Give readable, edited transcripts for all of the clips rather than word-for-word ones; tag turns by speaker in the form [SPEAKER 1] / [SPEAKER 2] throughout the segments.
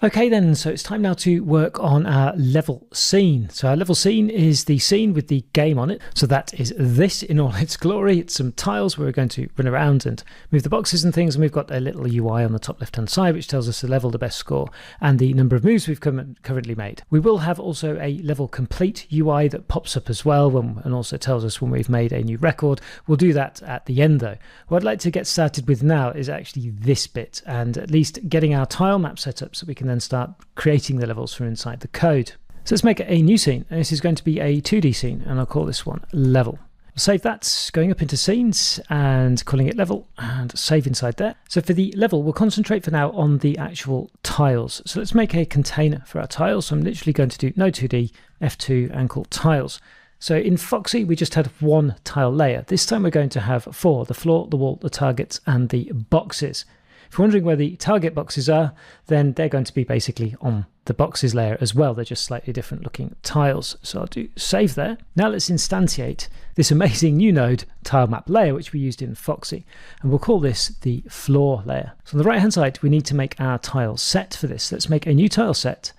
[SPEAKER 1] Okay then, so it's time now to work on our level scene. So our level scene is the scene with the game on it. So that is this in all its glory. It's some tiles where we're going to run around and move the boxes and things. And we've got a little UI on the top left-hand side, which tells us the level, the best score, and the number of moves we've currently made. We will have also a level complete UI that pops up as well and also tells us when we've made a new record. We'll do that at the end though. What I'd like to get started with now is actually this bit and at least getting our tile map set up so we can then start creating the levels from inside the code. So let's make a new scene. And this is going to be a 2D scene and I'll call this one level. I'll save that, going up into scenes and calling it level and save inside there. So for the level, we'll concentrate for now on the actual tiles. So let's make a container for our tiles. So I'm literally going to do node 2D, F2 and call tiles. So in Foxy, we just had one tile layer. This time we're going to have four: the floor, the wall, the targets and the boxes. If you're wondering where the target boxes are, then they're going to be basically on the boxes layer as well. They're just slightly different looking tiles. So I'll do save there. Now let's instantiate this amazing new node tile map layer, which we used in Foxy. And we'll call this the floor layer. So on the right hand side, we need to make our tile set for this. Let's make a new tile set.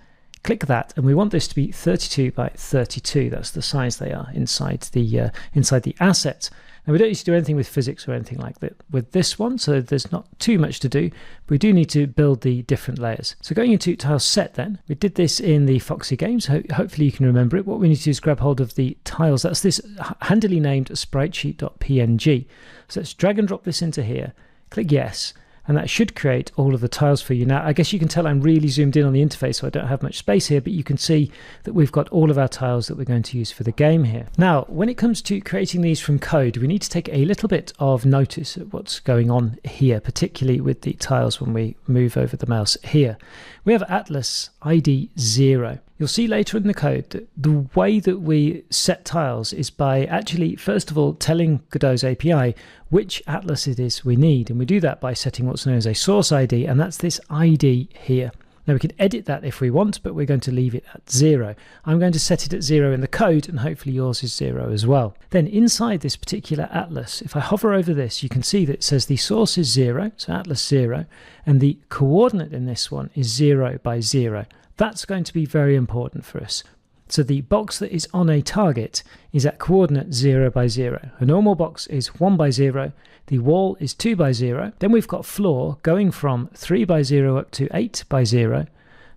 [SPEAKER 1] Click that, and we want this to be 32 by 32. That's the size they are inside the asset. Now we don't need to do anything with physics or anything like that with this one, so there's not too much to do, but we do need to build the different layers. So going into tile set then, we did this in the Foxy games, hopefully you can remember it. What we need to do is grab hold of the tiles. That's this handily named spritesheet.png. So let's drag and drop this into here, click yes, and that should create all of the tiles for you. Now, I guess you can tell I'm really zoomed in on the interface, so I don't have much space here, but you can see that we've got all of our tiles that we're going to use for the game here. Now, when it comes to creating these from code, we need to take a little bit of notice of what's going on here, particularly with the tiles when we move over the mouse here. We have Atlas ID 0. You'll see later in the code that the way that we set tiles is by actually, first of all, telling Godot's API which Atlas it is we need. And we do that by setting what's known as a source ID, and that's this ID here. Now we can edit that if we want, but we're going to leave it at 0. I'm going to set it at 0 in the code, and hopefully yours is 0 as well. Then inside this particular Atlas, if I hover over this, you can see that it says the source is 0, so Atlas 0, and the coordinate in this one is 0 by 0. That's going to be very important for us. So the box that is on a target is at coordinate 0 by 0. A normal box is 1 by 0. The wall is 2 by 0. Then we've got floor going from 3 by 0 up to 8 by 0.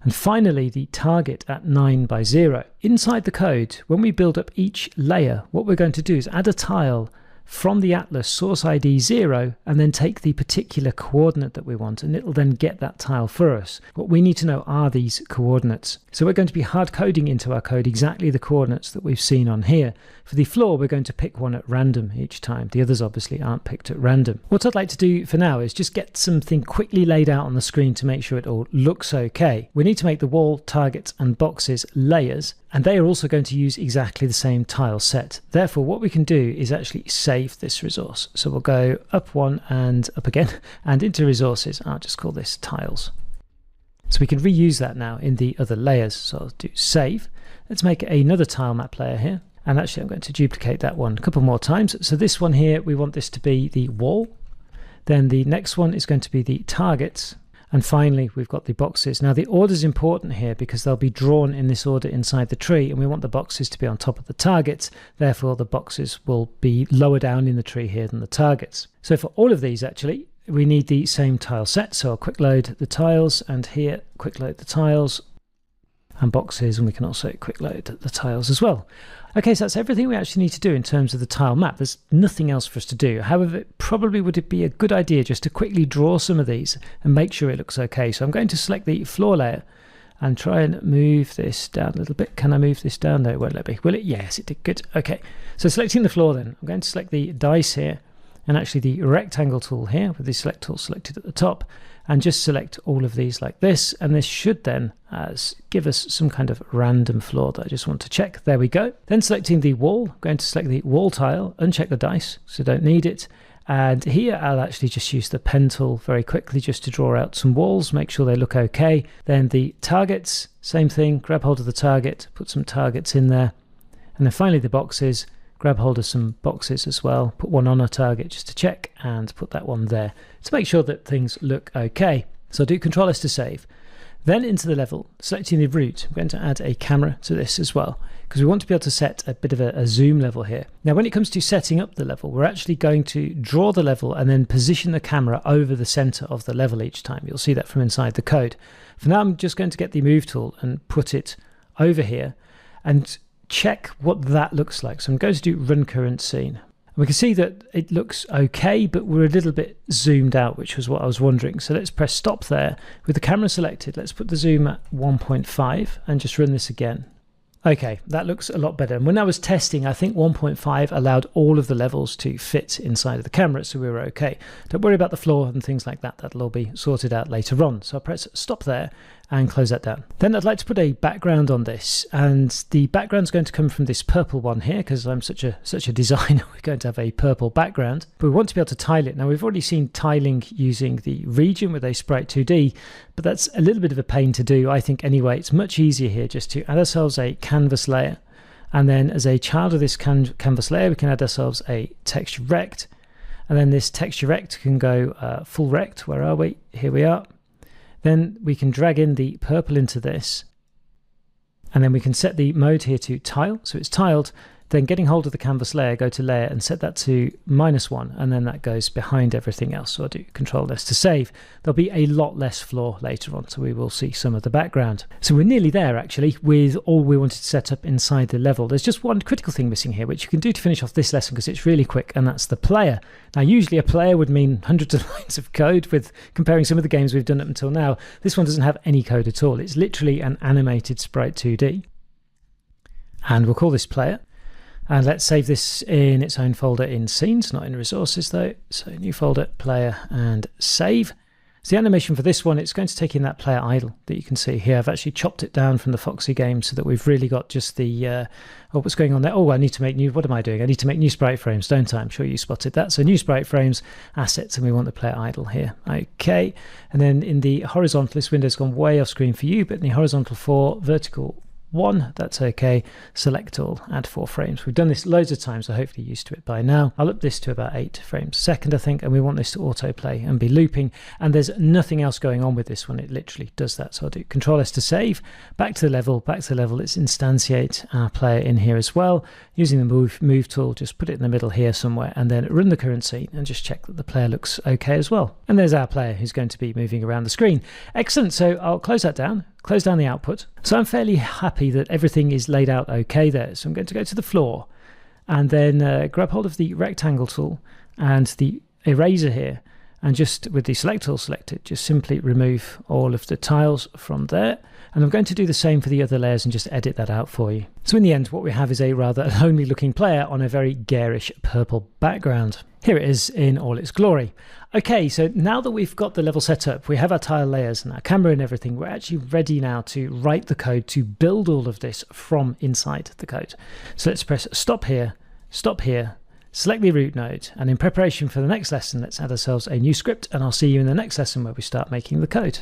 [SPEAKER 1] And finally, the target at 9 by 0. Inside the code, when we build up each layer, what we're going to do is add a tile from the Atlas source ID 0 and then take the particular coordinate that we want, and it'll then get that tile for us. What we need to know are these coordinates. So we're going to be hard coding into our code exactly the coordinates that we've seen on here. For the floor, we're going to pick one at random each time. The others obviously aren't picked at random. What I'd like to do for now is just get something quickly laid out on the screen to make sure it all looks okay. We need to make the wall, targets and boxes layers, and they are also going to use exactly the same tile set. Therefore, what we can do is actually save this resource. So we'll go up one and up again and into resources. I'll just call this tiles. So we can reuse that now in the other layers. So I'll do save. Let's make another tile map layer here. And actually I'm going to duplicate that one a couple more times. So this one here, we want this to be the wall. Then the next one is going to be the targets. And finally, we've got the boxes. Now the order is important here because they'll be drawn in this order inside the tree, and we want the boxes to be on top of the targets. Therefore, the boxes will be lower down in the tree here than the targets. So for all of these, actually, we need the same tile set. So I'll quick load the tiles, and here, quick load the tiles and boxes, and we can also quick load the tiles as well. Okay, so that's everything we actually need to do in terms of the tile map. There's nothing else for us to do. However, probably would it be a good idea just to quickly draw some of these and make sure it looks okay. So I'm going to select the floor layer and try and move this down a little bit. Can I move this down? No, it won't let me. Will it? Yes, it did. Good. Okay, so selecting the floor then, I'm going to select the dice here and actually the rectangle tool here with the select tool selected at the top, and just select all of these like this, and this should then give us some kind of random floor that I just want to check. There we go. Then selecting the wall, I'm going to select the wall tile, uncheck the dice, so don't need it. And here I'll actually just use the pen tool very quickly just to draw out some walls, make sure they look okay. Then the targets, same thing, grab hold of the target, put some targets in there. And then finally the boxes, grab hold of some boxes as well, put one on a target just to check, and put that one there to make sure that things look okay. So do Control S to save. Then into the level, selecting the root, I'm going to add a camera to this as well, because we want to be able to set a bit of a zoom level here. Now, when it comes to setting up the level, we're actually going to draw the level and then position the camera over the center of the level each time. You'll see that from inside the code. For now, I'm just going to get the move tool and put it over here and check what that looks like. So I'm going to do run current scene. We can see that it looks okay, but we're a little bit zoomed out, which was what I was wondering. So let's press stop there. With the camera selected, let's put the zoom at 1.5 and just run this again. Okay, that looks a lot better. And when I was testing, I think 1.5 allowed all of the levels to fit inside of the camera, so we were okay. Don't worry about the floor and things like that. That'll all be sorted out later on. So I'll press stop there and close that down. Then I'd like to put a background on this, and the background's going to come from this purple one here, because I'm such a designer. We're going to have a purple background, but we want to be able to tile it. Now, we've already seen tiling using the region with a Sprite 2D, but that's a little bit of a pain to do, I think. Anyway, it's much easier here just to add ourselves a canvas layer, and then as a child of this canvas layer, we can add ourselves a texture rect, and then this texture rect can go full rect. Where are we? Here we are. Then we can drag in the purple into this, and then we can set the mode here to tile, so it's tiled. Then getting hold of the canvas layer, go to layer and set that to -1, and then that goes behind everything else. So I'll do Control S to save. There'll be a lot less floor later on, so we will see some of the background. So we're nearly there actually with all we wanted to set up inside the level. There's just one critical thing missing here, which you can do to finish off this lesson because it's really quick, and that's the player. Now, usually a player would mean hundreds of lines of code. With comparing some of the games we've done up until now, this one doesn't have any code at all. It's literally an animated Sprite 2D. And we'll call this player. And let's save this in its own folder in scenes, not in resources though. So new folder, player, and save. So the animation for this one, it's going to take in that player idle that you can see here. I've actually chopped it down from the Foxy game so that we've really got just the, oh, what's going on there? Oh, I need to make new, what am I doing? I need to make new sprite frames, don't I? I'm sure you spotted that. So new sprite frames, assets, and we want the player idle here. Okay. And then in the horizontal, this window's gone way off screen for you, but in the horizontal 4, vertical 1, that's okay. Select all, add 4 frames. We've done this loads of times, so hopefully you're used to it by now. I'll up this to about 8 frames a second, I think, and we want this to autoplay and be looping. And there's nothing else going on with this one. It literally does that. So I'll do Control S to save. Back to the level, Let's instantiate our player in here as well. Using the move tool, just put it in the middle here somewhere, and then run the current scene and just check that the player looks okay as well. And there's our player who's going to be moving around the screen. Excellent. So I'll close that down. Close down the output. So I'm fairly happy that everything is laid out okay there. So I'm going to go to the floor and then grab hold of the rectangle tool and the eraser here, and just with the select tool selected, just simply remove all of the tiles from there. And I'm going to do the same for the other layers and just edit that out for you. So in the end, what we have is a rather lonely looking player on a very garish purple background. Here it is in all its glory. Okay, so now that we've got the level set up, we have our tile layers and our camera and everything, we're actually ready now to write the code to build all of this from inside the code. So let's press stop here, select the root node, and in preparation for the next lesson, let's add ourselves a new script, and I'll see you in the next lesson where we start making the code.